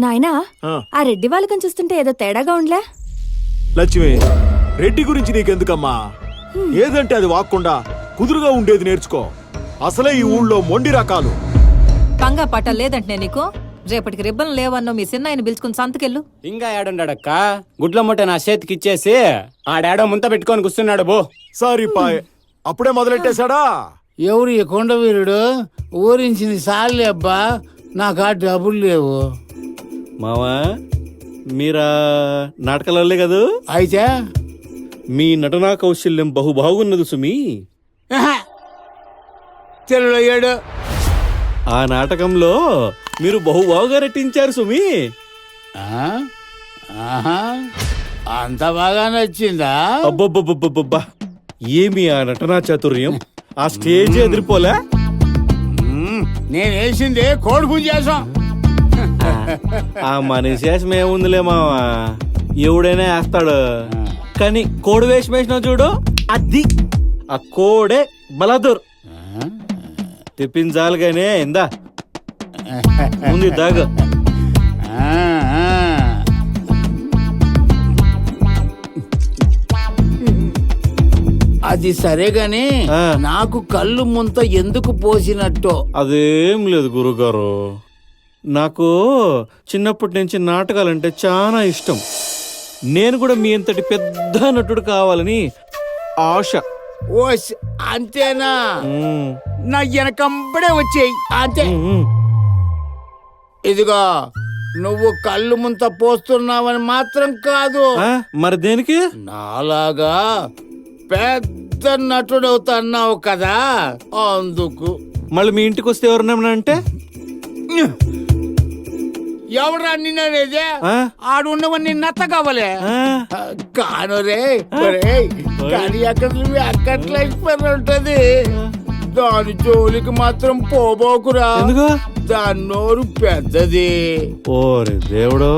నాయనా ఆ రెడ్డి వాళ్ళకని చూస్తుంటే ఏదో తేడాగా ఉండలే. లక్ష్మి, రెడ్డి గురించి నీకెందుకమ్మా? ఏదంటే అది వాక్కుండా కుదురుగా ఉండేది నేర్చుకో. అసలే ఈ ఊళ్ళో మొండి రకాలు. పంగా పట్ట లేదంటే నీకు రేపటికి రిబ్బన్ లేవన్నో మీ చిన్నాయన పిలుచుకుని సంతకెళ్ళు. ఇంకా ఏడుండాడక్క, గుడ్ల మూట నా చేతికి ఇచ్చేసి ఆడాడో ముంత పెట్టుకొని కూర్చున్నాడు. బో సారీ పాయ్, అప్పుడే మొదలెట్టేశాడా? ఎవరు ఈ కొండవీరుడు? ఊరించింది సార్లే అబ్బా, నాకు ఆ డబ్బులు లేవు. మావా, మీరా నాటకాలే కదూ? అయితే మీ నటనా కౌశల్యం బహు బాగున్నది సుమి. తెలుగులో ఏడు ఆ నాటకంలో మీరు బహు బాగుగా నటించారు సుమి. అంత బాగా నచ్చిందా? అబ్బబ్బబ్బబ్బబ్బా, ఏమి ఆ నటనా చాతుర్యం! ఆ స్టేజ్ ఎదిరిపోలే. నేను వేసింది కోడి పుంజేసం. ఆ మన శేషం ఏముందిలే మావా, ఎవడైనా వేస్తాడు. కానీ కోడి వేషం వేసినావు చూడు, అది ఆ కోడే బలాదూర్ తెప్పించాలిగానే. ఇందా ముందు దాగు. అది సరే గాని నాకు కళ్ళు ముంత ఎందుకు పోసినట్టు? అదేం లేదు గురుగారు, నాకు చిన్నప్పటి నుంచి నాటకాలంటే చాలా ఇష్టం. నేను కూడా మీ అంతటి పెద్ద నటుడు కావాలని ఆశ. ఓస్ అంతేనా? నా వెనకంబడే వచ్చేయి అంతే. ఇదిగో, నువ్వు కళ్ళు ముంత పోస్తున్నావని మాత్రం కాదు, మరి దేనికి? నాలాగా పెద్ద నటుడు అవుతున్నావు కదా, అందుకు. మళ్ళీ మీ ఇంటికి వస్తే ఎవరన్నా అంటే ఎవరా నిన్ననేదే? ఆడున్నవన్నీ నత్త కావాలే కాను రే. కానీ అక్కడ నువ్వు అక్కట్లో అయిపోయి ఉంటది. దాని జోలికి మాత్రం పోబోకురా, దాని నోరు పెద్దది. ఓరే దేవుడు!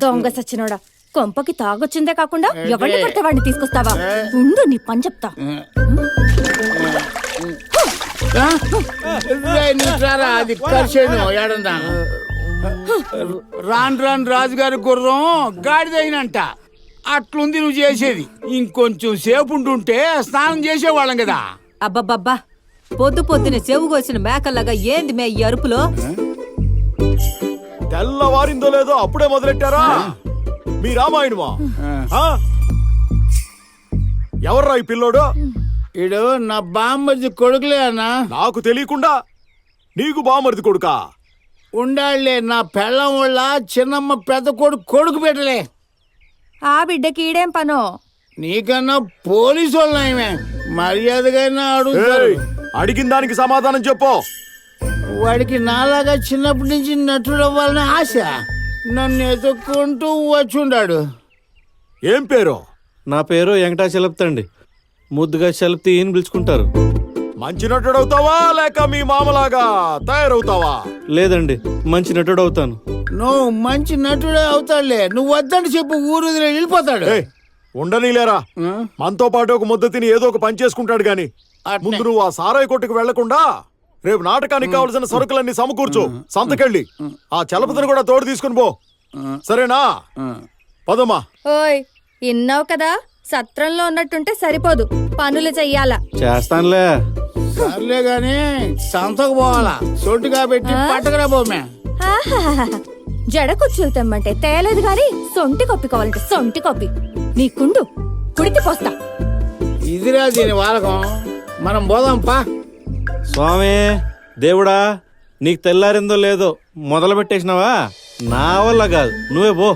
దొంగ సచ్చినోడా, కొంపకి తాగొచ్చిందే కాకుండా ఎవరిని పడితే వాడిని తీసుకొస్తావా? ఉండు నీ పని చెప్తా. అది కర్షను ఏడన్నా. రాను రాను రాజుగారి గుర్రం గాడిదైనంట. అట్లుంది నువ్వు చేసేది. ఇంకొంచెం సేపు ఉంటుంటే స్నానం చేసేవాళ్ళం కదా. అబ్బబ్బబ్బా, పొద్దు పొద్దునే చెవు కోసిన మేకల్లాగా ఏంది మే ఈ అరుపులో? తెల్లవారిందో లేదో అప్పుడే మొదలెట్టారా మీ రామాయణమా? ఎవర్రా ఈ పిల్లోడు? ఇడు నా బామ్మది కొడుకులే అన్నా. నాకు తెలియకుండా నీకు బామరిది కొడుకా? ఉండాళ్లే, నా పెళ్ళం వాళ్ళ చిన్నమ్మ పెద్ద కొడుకు పెట్టలే. ఆ బిడ్డకి ఈడేం పనో? నీకన్నా పోలీసు వాళ్ళమే మర్యాదగా అడుగుతారు. అడిగిన దానికి సమాధానం చెప్పు. వాడికి నాలాగా చిన్నప్పటి నుంచి నటుడు అవ్వాలని ఆశ. నన్ను ఎదుక్కుంటూ వచ్చుండాడు. ఏం పేరు? నా పేరు వెంకటాచలపతండి. ముద్దుగా చలపతి అని పిలుచుకుంటారు. మంచి నటుడు అవుతావా లేక మీ మామలాగా తయారవుతావా? లేదండి, మంచి నటుడు అవుతాను. నువ్వు మంచి నటుడే అవుతాడులే. నువ్వు వద్దంటే చెప్పు, ఊరు వెళ్ళిపోతాడు. ఉండనీలేరా, మనతో పాటు ఒక ముద్ద తిని ఏదో ఒక పని చేసుకుంటాడు గాని ముందు నువ్వు ఆ సారాయి కొట్టుకు వెళ్లకుండా రేపు నాటకానికి కావలసిన సరుకులన్నీ సమకూర్చు. సంతకెళ్ళి ఆ చలపతిని కూడా తోడు తీసుకుని పో, సరేనా? పదమ్మా. ఓయ్, ఇన్నావు కదా, సత్రంలో ఉన్నట్టుంటే సరిపోదు, పనులు చెయ్యాలా. చేస్తానులే. సర్లే గాని సంతకు పోవాలా? సొంటిగా పెట్టి పట్టకరా పోమే. జడ కుర్చీలు తెమ్మంటే తేలేదు గాని సొంటి కొప్పి కావాలంటే సొంటి కొప్పి. నీకుండు, కుడితి పోస్తా. ఇదిరా దీని వాలకం. మనం పోదాం పా. స్వామి దేవుడా, నీకు తెల్లారిందో లేదో మొదలు పెట్టేసినావా? నా వల్ల కాదు, నువ్వే పో.